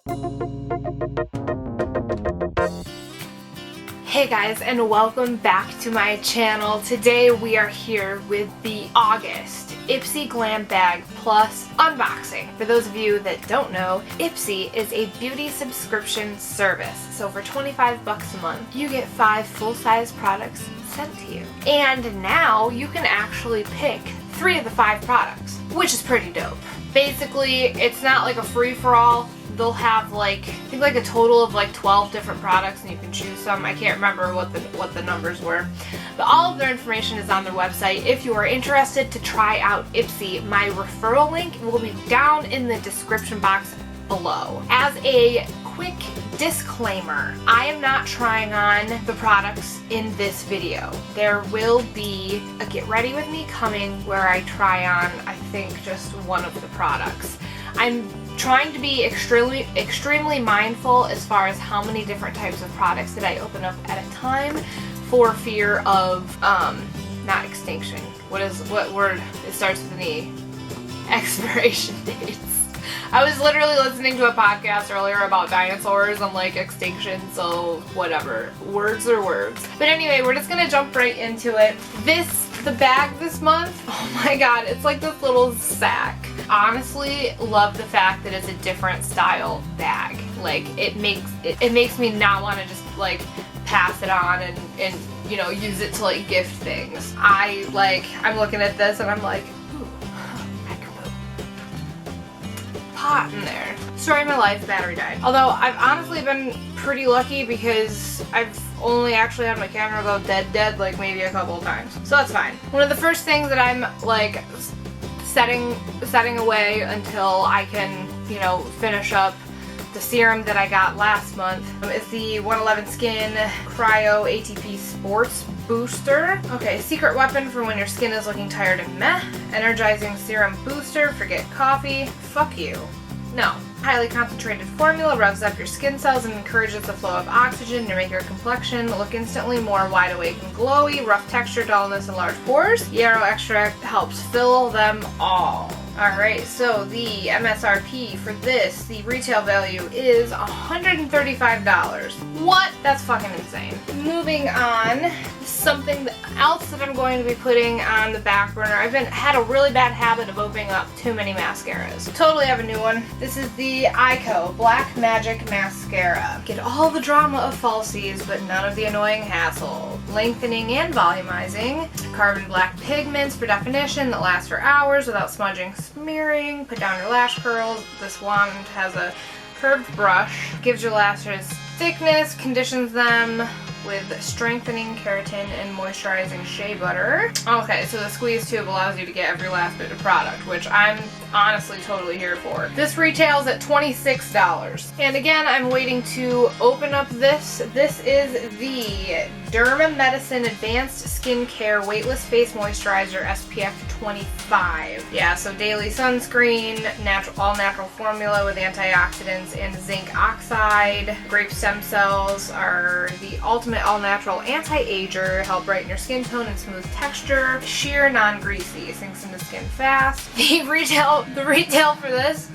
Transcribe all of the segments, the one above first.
Hey guys, and welcome back to my channel. Today we are here with the August Ipsy Glam Bag Plus unboxing. For those of you that don't know, Ipsy is a beauty subscription service. So for 25 bucks a month, you get 5 full-size products sent to you. And now you can actually pick 3 of the 5 products, which is pretty dope. Basically, it's not like a free-for-all. They'll have I think a total of 12 different products, and you can choose some. I can't remember what the numbers were, but all of their information is on their website. If you are interested to try out Ipsy, my referral link will be down in the description box below. As a quick disclaimer, I am not trying on the products in this video. There will be a get ready with me coming where I try on, I think, just one of the products. I'm trying to be extremely mindful as far as how many different types of products that I open up at a time, for fear of not extinction. What word? It starts with an E. Expiration dates. I was literally listening to a podcast earlier about dinosaurs and extinction, so whatever. Words are words. But anyway, we're just gonna jump right into it. The bag this month, oh my god, it's like this little sack. Honestly, love the fact that it's a different style bag. It makes me not want to just pass it on and you know, use it to gift things. I'm looking at this and I'm like, ooh, I can put pot in there. Story of my life, battery died. Although I've honestly been pretty lucky because I've only actually had my camera go dead maybe a couple of times. So that's fine. One of the first things that I'm setting away until I can, you know, finish up the serum that I got last month is the 111 Skin Cryo ATP Sports Booster. Okay, secret weapon for when your skin is looking tired and meh. Energizing serum booster. Forget coffee. Fuck you. No. Highly concentrated formula revs up your skin cells and encourages the flow of oxygen to make your complexion look instantly more wide awake and glowy. Rough texture, dullness, and large pores. Yarrow extract helps fill them all. Alright, so the MSRP for this, the retail value is $135. What? That's fucking insane. Moving on, something else that I'm going to be putting on the back burner. I've had a really bad habit of opening up too many mascaras. Totally have a new one. This is the Ico Black Magic Mascara. Get all the drama of falsies, but none of the annoying hassle. Lengthening and volumizing. Carbon black pigments for definition that lasts for hours without smudging, smearing. Put down your lash curls. This wand has a curved brush. Gives your lashes thickness, conditions them with strengthening keratin and moisturizing shea butter. Okay, so the squeeze tube allows you to get every last bit of product, which I'm honestly totally here for. This retails at $26. And again, I'm waiting to open up this. This is the Derma Medicine Advanced Skincare Weightless Face Moisturizer SPF 25. Yeah, so daily sunscreen, all natural formula with antioxidants and zinc oxide. Grape stem cells are the ultimate all-natural anti-ager, help brighten your skin tone and smooth texture. Sheer, non-greasy, sinks into skin fast. The retail for this,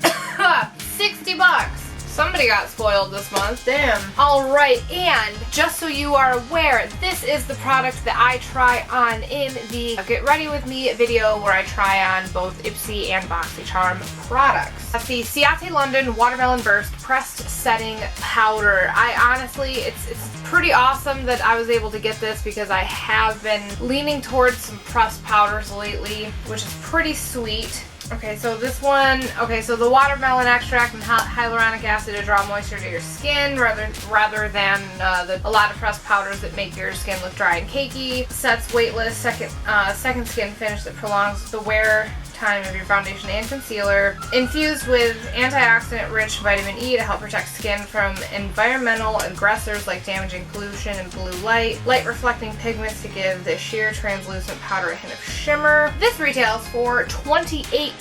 60 bucks. Somebody got spoiled this month. Damn. Alright, and just so you are aware, this is the product that I try on in the Get Ready With Me video where I try on both Ipsy and BoxyCharm products. That's the Ciate London Watermelon Burst Pressed Setting Powder. I honestly, it's pretty awesome that I was able to get this because I have been leaning towards some pressed powders lately, which is pretty sweet. Okay, so this one, so the watermelon extract and hyaluronic acid to draw moisture to your skin rather than a lot of pressed powders that make your skin look dry and cakey. Sets weightless second skin finish that prolongs the wear time of your foundation and concealer. Infused with antioxidant-rich vitamin E to help protect skin from environmental aggressors like damaging pollution and blue light. Light-reflecting pigments to give the sheer translucent powder a hint of shimmer. This retails for $28.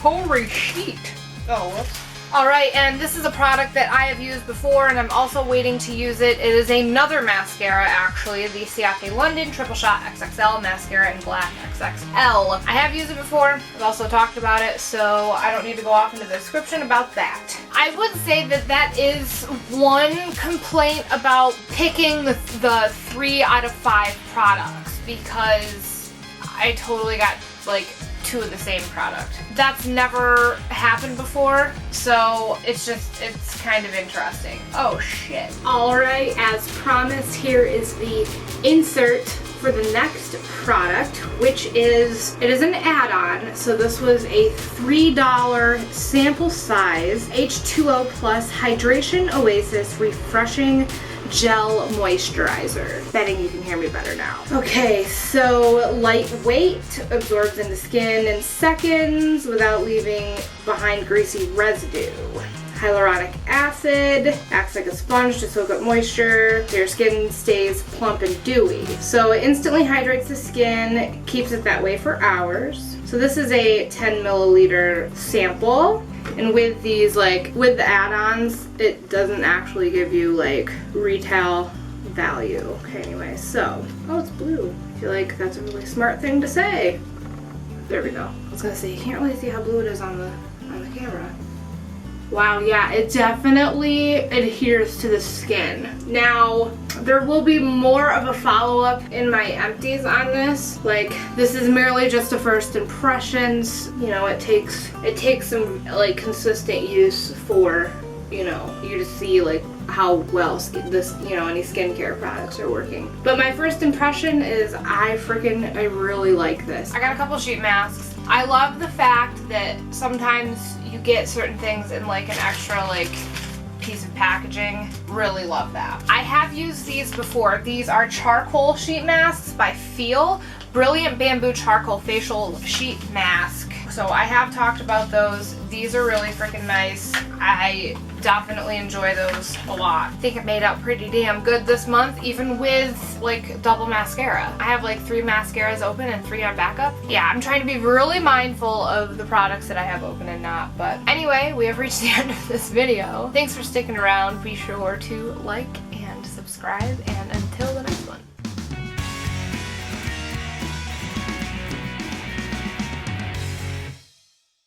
Holy shit. Oh, whoops. Alright, and this is a product that I have used before and I'm also waiting to use it. It is another mascara actually, the Ciate London Triple Shot XXL Mascara in Black XXL. I have used it before, I've also talked about it, so I don't need to go off into the description about that. I would say that that is one complaint about picking the 3 out of 5 products, because I totally got like 2 of the same product. That's never happened before, so it's kind of interesting. Oh shit. Alright, as promised, here is the insert for the next product, which is, it is an add-on. So this was a $3 sample size H2O Plus Hydration Oasis Refreshing Gel Moisturizer. Betting you can hear me better now. Okay, so lightweight, absorbs into skin in seconds without leaving behind greasy residue. Hyaluronic acid, acts like a sponge to soak up moisture, so your skin stays plump and dewy. So it instantly hydrates the skin, keeps it that way for hours. So this is a 10 milliliter sample. And with these, like, with the add-ons, it doesn't actually give you, like, retail value. Okay, anyway, so, oh, it's blue. I feel like that's a really smart thing to say. There we go. I was gonna say, you can't really see how blue it is on the camera. Wow, yeah, it definitely adheres to the skin. Now, there will be more of a follow-up in my empties on this. Like, this is merely just a first impressions. You know, it takes some, like, consistent use for, you know, you to see, like, how well any skincare products are working. But my first impression is I really like this. I got a couple sheet masks. I love the fact that sometimes you get certain things in like an extra like piece of packaging. Really love that. I have used these before. These are charcoal sheet masks by Feel. Brilliant Bamboo Charcoal Facial Sheet Mask. So I have talked about those. These are really freaking nice. I definitely enjoy those a lot. I think it made out pretty damn good this month, even with like double mascara. I have like 3 mascaras open and 3 on backup. Yeah, I'm trying to be really mindful of the products that I have open and not. But anyway, we have reached the end of this video. Thanks for sticking around. Be sure to like and subscribe, and until